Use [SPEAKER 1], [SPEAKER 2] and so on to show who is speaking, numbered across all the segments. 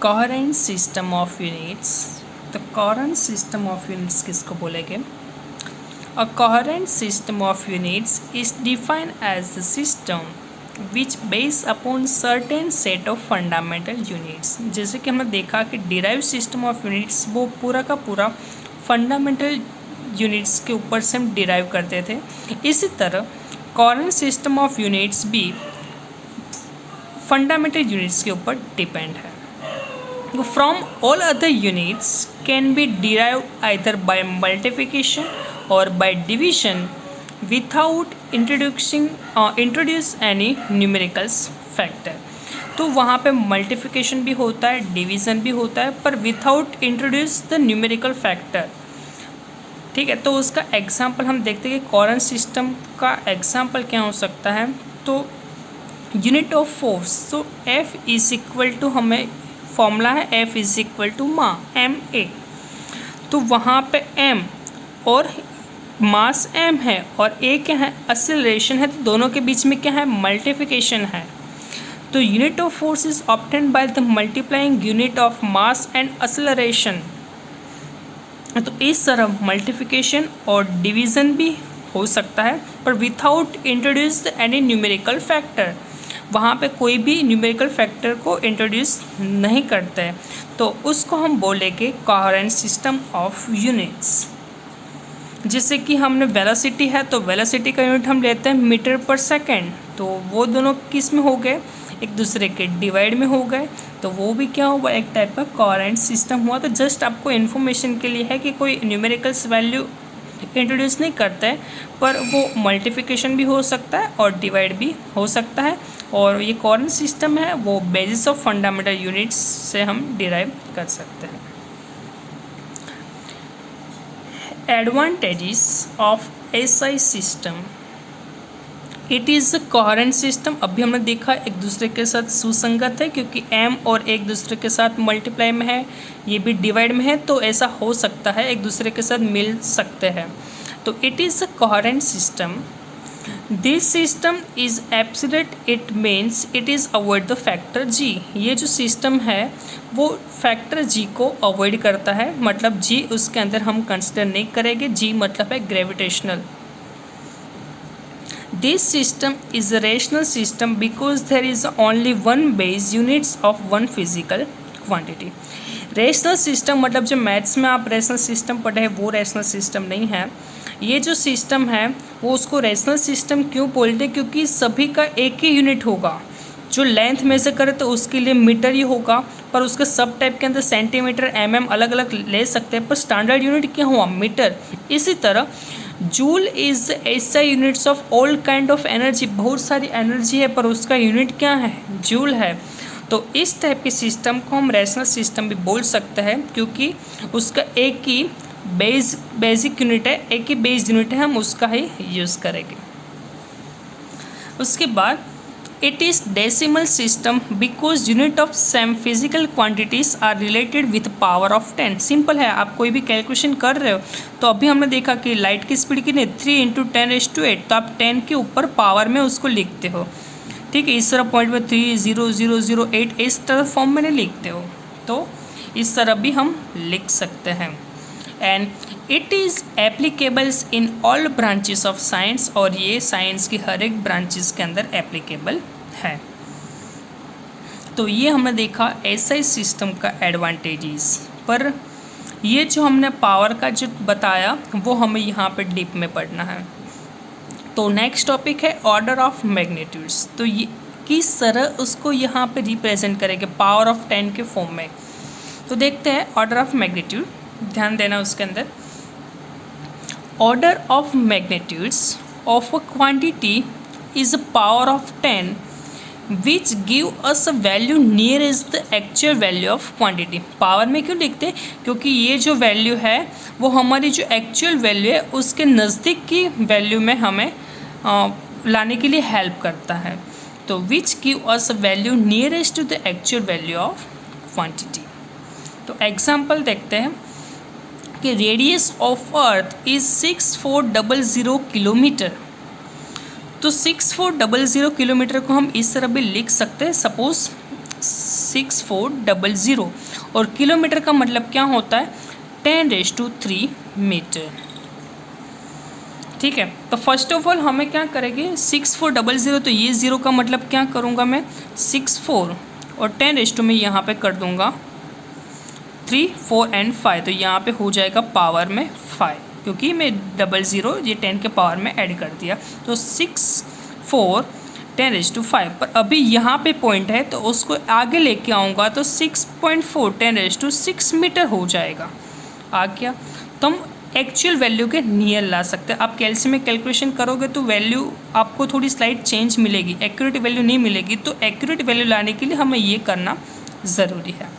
[SPEAKER 1] Coherent system of units. तो coherent system of units किसको बोलेंगे? A coherent system of units is defined as the system which base upon certain set of fundamental units. जैसे कि हमने देखा कि derive system of units वो पूरा का पूरा फंडामेंटल यूनिट्स के ऊपर से हम डिराइव करते थे। इसी तरह कोहेरेंट सिस्टम ऑफ यूनिट्स भी फंडामेंटल यूनिट्स के ऊपर डिपेंड है। From all other units can be derived either by multiplication or by division without introduce any numerical factor। तो वहाँ पे मल्टीप्लिकेशन भी होता है, डिवीज़न भी होता है, पर without introduce the numerical factor. ठीक है, तो उसका एग्जांपल हम देखते हैं कि कोहेरेंट सिस्टम का एग्जांपल क्या हो सकता है। तो यूनिट ऑफ फोर्स, तो F इज इक्वल टू, हमें फॉर्मूला है F is equal to ma। तो वहाँ पे m और मास m है और a क्या है, एक्सेलरेशन है। तो दोनों के बीच में क्या है, मल्टीप्लिकेशन है। तो unit of force is obtained by the multiplying unit of mass and acceleration. तो इस तरह मल्टीप्लिकेशन और डिवीज़न भी हो सकता है, पर without introduce any numerical factor. वहाँ पे कोई भी न्यूमेरिकल फैक्टर को इंट्रोड्यूस नहीं करते हैं, तो उसको हम बोलेंगे कोहेरेंट सिस्टम ऑफ यूनिट्स। जैसे कि हमने वेलोसिटी है, तो वेलोसिटी का यूनिट हम लेते हैं मीटर पर सेकेंड। तो वो दोनों किस में हो गए, एक दूसरे के डिवाइड में हो गए, तो वो भी क्या हुआ, एक टाइप का कोहेरेंट सिस्टम हुआ। तो जस्ट आपको इन्फॉर्मेशन के लिए है कि कोई न्यूमेरिकल्स वैल्यू इंट्रोड्यूस नहीं करता है, पर वो मल्टीप्लिकेशन भी हो सकता है और डिवाइड भी हो सकता है। और ये कोहेरेंट सिस्टम है वो बेसिस ऑफ फंडामेंटल यूनिट्स से हम डिराइव कर सकते हैं। Advantages of SI system, it is a coherent system. अभी हमने देखा एक दूसरे के साथ सुसंगत है, क्योंकि m और एक दूसरे के साथ मल्टीप्लाई में है, ये भी डिवाइड में है, तो ऐसा हो सकता है, एक दूसरे के साथ मिल सकते हैं। तो it is a coherent system. This system is absolute, it means it is avoid the factor g। ये जो सिस्टम है वो फैक्टर g को अवॉइड करता है, मतलब g उसके अंदर हम कंसिडर नहीं करेंगे। g मतलब है gravitational. This system is a rational system because there is only one base units of one physical quantity। Rational system मतलब जो मैथ्स में आप रेशनल सिस्टम पढ़े हैं वो रेशनल सिस्टम नहीं है। ये जो सिस्टम है वो उसको रेशनल सिस्टम क्यों बोलते हैं, क्योंकि सभी का एक ही यूनिट होगा। जो लेंथ मेजर करे तो उसके लिए मीटर ही होगा, पर उसके सब टाइप के अंदर सेंटीमीटर, mm अलग अलग ले सकते हैं, पर स्टैंडर्ड यूनिट क्या हुआ, मीटर। इसी तरह joule is SI units of all kind of energy. बहुत सारी एनर्जी है पर उसका यूनिट क्या है, जूल है। तो इस टाइप के सिस्टम को हम रेशनल सिस्टम भी बोल सकते हैं, क्योंकि उसका एक ही बेसिक यूनिट है, एक ही बेस यूनिट है, हम उसका ही यूज़ करेंगे। उसके बाद it is decimal system because unit of same physical quantities are related with power of 10। Simple है, आप कोई भी कैलकुलेशन कर रहे हो तो अभी हमने देखा कि लाइट की स्पीड कितनी, 3 × 10⁸, तो आप 10 के ऊपर पावर में उसको लिखते हो। ठीक है, इस तरह पॉइंट में 30008 इस तरह फॉर्म में नहीं लिखते हो, तो इस तरह भी हम लिख सकते हैं। And it is applicables in all branches of science, और ये साइंस की हर एक ब्रांचेस के अंदर एप्लीकेबल है। तो ये हमने देखा SI सिस्टम का एडवांटेजेस, पर ये जो हमने पावर का जो बताया वो हमें यहाँ पे डीप में पढ़ना है। तो नेक्स्ट टॉपिक है ऑर्डर ऑफ मैग्नीट्यूड्स। तो ये किस तरह उसको यहाँ पे रिप्रेजेंट करेंगे पावर ऑफ 10 के फॉर्म में। तो देखते हैं ऑर्डर ऑफ मैग्नीट्यूड, ध्यान देना उसके अंदर। Order of magnitudes of a quantity is a power of 10 which give us a value near is the actual value of quantity. Power में क्यों लिखते हैं, क्योंकि ये जो वैल्यू है वो हमारी जो एक्चुअल वैल्यू है उसके नज़दीक की वैल्यू में हमें लाने के लिए हेल्प करता है। तो which give us a value nearest to the actual value of quantity. तो एग्जांपल देखते हैं कि radius of earth is 6400 kilometre. तो 6400 किलोमीटर को हम इस तरह भी लिख सकते हैं। सपोज 6400 और किलोमीटर का मतलब क्या होता है 10⁻³ मीटर। ठीक है, तो फर्स्ट ऑफ ऑल हमें क्या करेंगे 6400, तो ये 0 का मतलब क्या करूँगा मैं 64 और 10⁻, में यहाँ पे कर दूँगा 3, 4 एंड 5, तो यहाँ पे हो जाएगा पावर में 5, क्योंकि मैं 00 ये 10 के पावर में ऐड कर दिया। तो 64 10⁻5, पर अभी यहाँ पे पॉइंट है तो उसको आगे लेके आऊँगा तो 6.4 10⁻6 मीटर हो जाएगा। आ गया, तो हम एक्चुअल वैल्यू के नियर ला सकते हैं। आप कैलसी में कैलकुलेशन करोगे तो वैल्यू आपको थोड़ी स्लाइड चेंज मिलेगी, एक्यूरेट वैल्यू नहीं मिलेगी। तो एक्यूरेट वैल्यू लाने के लिए हमें ये करना ज़रूरी है।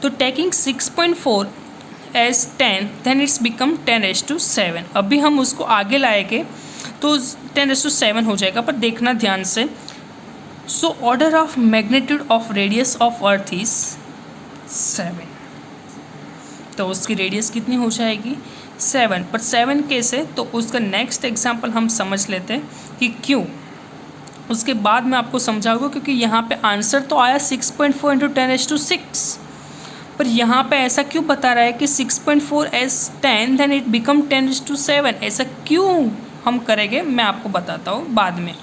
[SPEAKER 1] तो taking 6.4 as 10 then it's become 10⁻7। अभी हम उसको आगे लाएंगे तो 10⁻7 हो जाएगा, पर देखना ध्यान से। सो order of magnitude of radius of earth is 7, तो उसकी रेडियस कितनी हो जाएगी 7, पर 7 कैसे, तो उसका नेक्स्ट एग्जांपल हम समझ लेते हैं कि क्यों। उसके बाद मैं आपको समझाऊंगा, क्योंकि यहाँ पे आंसर तो आया 6.4 × 10⁻6, पर यहाँ पे ऐसा क्यों बता रहा है कि 6.4 एज 10 देन इट बिकम 10⁻7, ऐसा क्यों हम करेंगे मैं आपको बताता हूँ बाद में।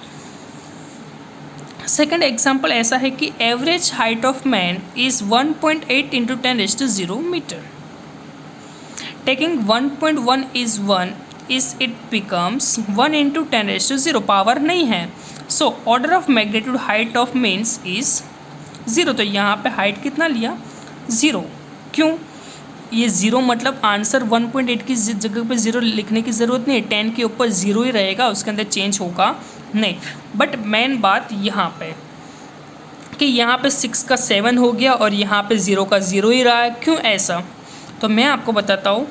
[SPEAKER 1] सेकंड एग्जांपल ऐसा है कि average height of man is 1.8 × 10⁻0 metre. Taking 1.1 is 1 is it becomes 1 × 10⁻0, power नहीं है। So order of magnitude height of means is 0, तो यहाँ पे हाइट कितना लिया 0। क्यों, ये 0 मतलब आंसर 1.8 की जगह पे 0 लिखने की ज़रूरत नहीं है, 10 के ऊपर 0 ही रहेगा, उसके अंदर चेंज होगा नहीं। बट मेन बात यहाँ पे कि यहाँ पे 6 का 7 हो गया और यहाँ पे 0 का 0 ही रहा है। क्यों ऐसा, तो मैं आपको बताता हूँ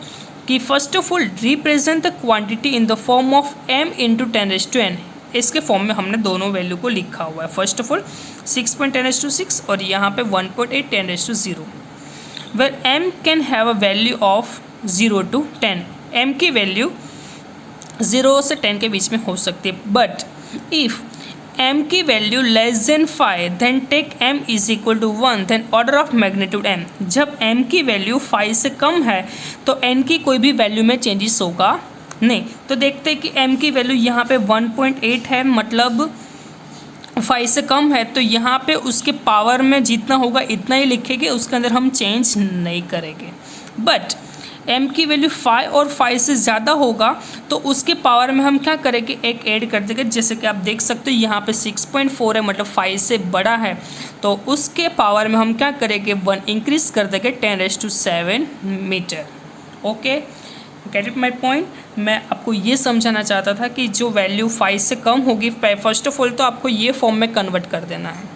[SPEAKER 1] कि first of all represent the quantity in the form of m × 10⁻n। इसके फॉर्म में हमने दोनों वैल्यू को लिखा हुआ है। फर्स्ट ऑफ ऑल 6.10⁻6 और यहाँ पे 1.8 10⁻0, where m can have a value of 0 to 10। m की वैल्यू 0 से 10 के बीच में हो सकती है, बट इफ़ m की value less than 5 then take m is equal to 1 then order of magnitude m। जब m की वैल्यू 5 से कम है तो n की कोई भी वैल्यू में चेंजेस होगा नहीं। तो देखते हैं कि m की वैल्यू यहाँ पे 1.8 है, मतलब 5 से कम है, तो यहाँ पे उसके पावर में जितना होगा इतना ही लिखेंगे, उसके अंदर हम चेंज नहीं करेंगे। बट m की वैल्यू 5 और 5 से ज़्यादा होगा तो उसके पावर में हम क्या करेंगे, एक ऐड कर देंगे। जैसे कि आप देख सकते हो यहाँ पे 6.4 है, मतलब 5 से बड़ा है, तो उसके पावर में हम क्या करेंगे 1 इंक्रीज कर देंगे 10⁻7 metre. Okay, get it my point. मैं आपको ये समझाना चाहता था कि जो वैल्यू 5 से कम होगी, फर्स्ट ऑफ ऑल तो आपको ये फॉर्म में कन्वर्ट कर देना है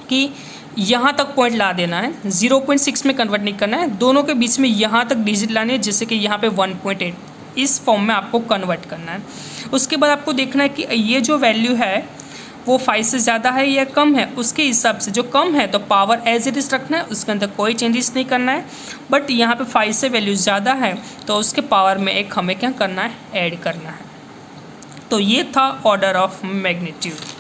[SPEAKER 1] कि यहाँ तक पॉइंट ला देना है, 0.6 में कन्वर्ट नहीं करना है, दोनों के बीच में यहाँ तक डिजिट लाने हैं, जैसे कि यहाँ पे 1.8 इस फॉर्म में आपको कन्वर्ट करना है। उसके बाद आपको देखना है कि ये जो वैल्यू है वो 5 से ज़्यादा है या कम है, उसके हिसाब से जो कम है तो पावर एज इट इज़ रखना है, उसके अंदर कोई चेंजेस नहीं करना है। बट यहाँ पे 5 से वैल्यू ज़्यादा है तो उसके पावर में एक हमें क्या करना है, ऐड करना है। तो ये था ऑर्डर ऑफ मैग्नीट्यूड।